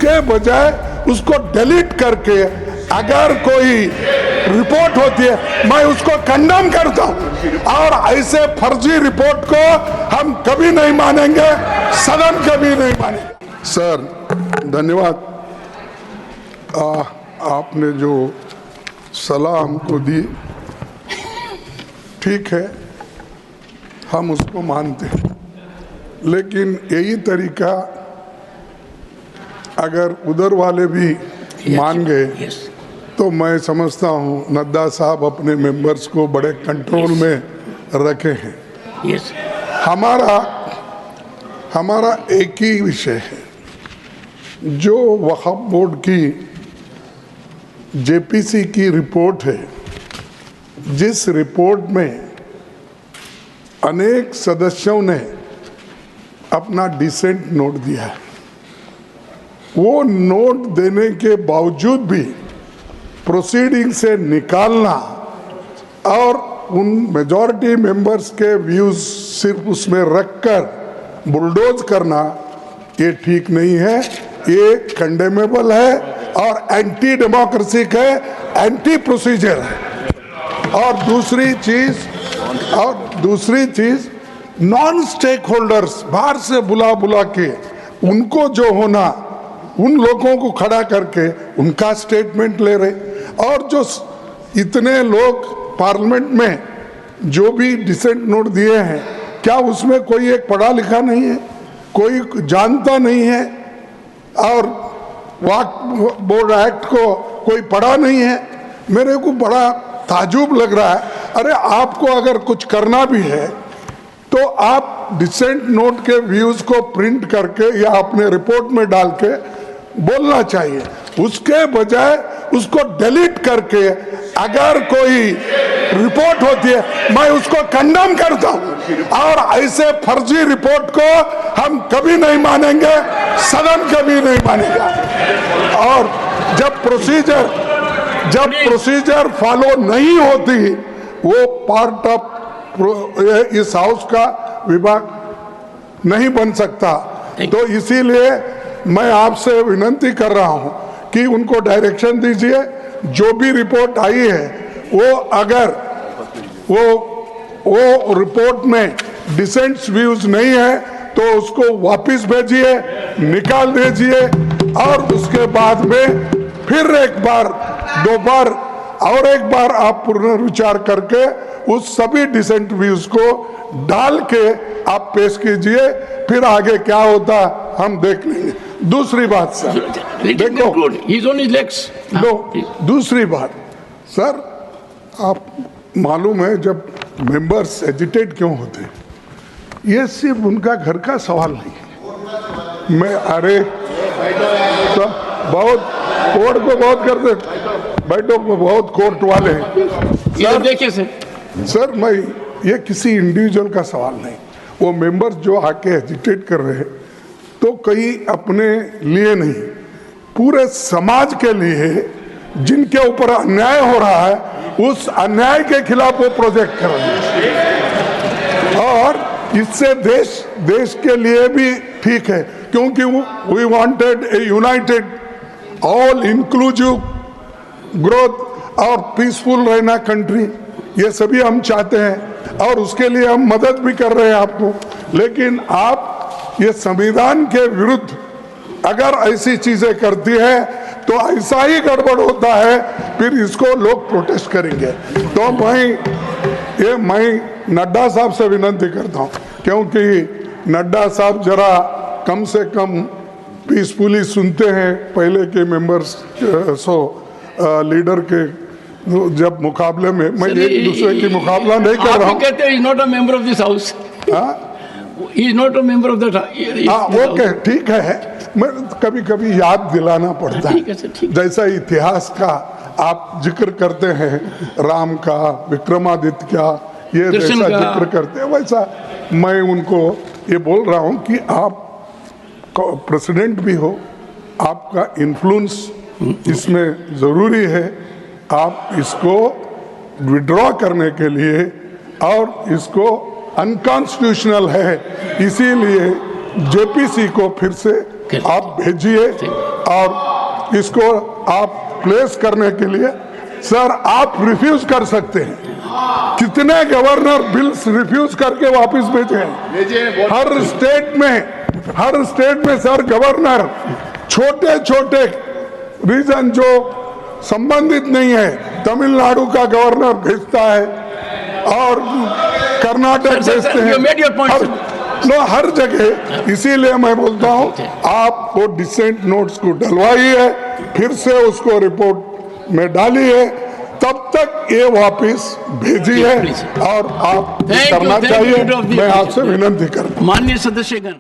उसके बजाय उसको डिलीट करके अगर कोई रिपोर्ट होती है मैं उसको कंडेम करता हूं और ऐसे फर्जी रिपोर्ट को हम कभी नहीं मानेंगे, सदन कभी नहीं मानेंगे। सर धन्यवाद, आपने जो सलाह हमको दी ठीक है, हम उसको मानते हैं, लेकिन यही तरीका अगर उधर वाले भी मान गए तो मैं समझता हूं नड्डा साहब अपने मेंबर्स को बड़े कंट्रोल में रखे हैं। हमारा एक ही विषय है, जो वक्फ बोर्ड की जेपीसी की रिपोर्ट है, जिस रिपोर्ट में अनेक सदस्यों ने अपना डिसेंट नोट दिया है, वो नोट देने के बावजूद भी प्रोसीडिंग से निकालना और उन मेजॉरिटी मेंबर्स के व्यूज सिर्फ उसमें रखकर बुलडोज करना, ये ठीक नहीं है, ये कंडेमेबल है और एंटी डेमोक्रेसिक है, एंटी प्रोसीजर है। और दूसरी चीज नॉन स्टेक होल्डर्स बाहर से बुला के उनको जो होना, उन लोगों को खड़ा करके उनका स्टेटमेंट ले रहे, और जो इतने लोग पार्लियामेंट में जो भी डिसेंट नोट दिए हैं, क्या उसमें कोई एक पढ़ा लिखा नहीं है, कोई जानता नहीं है, और वक्फ बोर्ड एक्ट को कोई पढ़ा नहीं है? मेरे को बड़ा ताजुब लग रहा है। अरे आपको अगर कुछ करना भी है तो आप डिसेंट नोट के व्यूज को प्रिंट करके या अपने रिपोर्ट में डाल के बोलना चाहिए, उसके बजाय उसको डिलीट करके अगर कोई रिपोर्ट होती है मैं उसको कंडेम करता हूं और ऐसे फर्जी रिपोर्ट को हम कभी नहीं मानेंगे, सदन कभी नहीं मानेगा। और जब प्रोसीजर फॉलो नहीं होती, वो पार्ट ऑफ इस हाउस का विभाग नहीं बन सकता। तो इसीलिए मैं आपसे विनती कर रहा हूं कि उनको डायरेक्शन दीजिए, जो भी रिपोर्ट आई है वो अगर वो रिपोर्ट में डिसेंट व्यूज नहीं है तो उसको वापस भेजिए, निकाल दीजिए, और उसके बाद में फिर एक बार, दो बार और एक बार आप पुनर्विचार करके उस सभी डिसेंट व्यूज को डाल के आप पेश कीजिए, फिर आगे क्या होता हम देख लेंगे। दूसरी बात सर, देखो दूसरी बात सर, आप मालूम है जब मेंबर्स एजिटेट क्यों होते, ये सिर्फ उनका घर का सवाल नहीं है। मैं अरे तो बहुत कोर्ट को बहुत करते, बैठो बहुत कोर्ट वाले हैं देखिए सर, मैं ये किसी इंडिविजुअल का सवाल नहीं, वो मेंबर्स जो आके एजिटेट कर रहे हैं तो कहीं अपने लिए नहीं, पूरे समाज के लिए, जिनके ऊपर अन्याय हो रहा है उस अन्याय के खिलाफ वो प्रोजेक्ट कर रहे हैं, और इससे देश के लिए भी ठीक है, क्योंकि we wanted a united all inclusive growth और पीसफुल रहना कंट्री, ये सभी हम चाहते हैं और उसके लिए हम मदद भी कर रहे हैं आपको। लेकिन आप ये संविधान के विरुद्ध अगर ऐसी चीजें करती है तो ऐसा ही गड़बड़ होता है, फिर इसको लोग प्रोटेस्ट करेंगे। तो मैं नड्डा साहब से विनती करता हूं, क्योंकि नड्डा साहब जरा कम से कम पीसफुली सुनते हैं, पहले के मेंबर्स लीडर के जब मुकाबले में, मैं एक दूसरे की मुकाबला नहीं कर रहा हूँ। कहते हैं not a member of this house, is not a member of that. Okay ठीक है, मैं कभी कभी याद दिलाना पड़ता है, जैसा इतिहास का आप जिक्र करते हैं, राम का, विक्रमादित्य का, ये जैसा जिक्र करते हैं, वैसा मैं उनको ये बोल रहा हूँ कि आप प्रेसिडेंट भी हो, आपका इन्फ्लुएंस इसमें जरूरी है, आप इसको विड्रॉ करने के लिए, और इसको अनकॉन्स्टिट्यूशनल है, इसीलिए जेपीसी को फिर से Okay. आप भेजिए और इसको आप प्लेस करने के लिए सर आप रिफ्यूज कर सकते हैं। कितने गवर्नर बिल्स रिफ्यूज करके वापस भेजे हैं? हर स्टेट में सर गवर्नर छोटे छोटे रीजन जो संबंधित नहीं है, तमिलनाडु का गवर्नर भेजता है और कर्नाटक Sir, भेजते you made your point, हैं, हर जगह। इसीलिए मैं बोलता हूँ आप वो डिसेंट नोट्स को डलवाइए, फिर से उसको रिपोर्ट में डालिए, तब तक ये वापस भेजिए और आप Thank you, करना thank you, चाहिए। Leader of the मैं Opposition. आपसे विनती करता हूँ। माननीय सदस्यगण।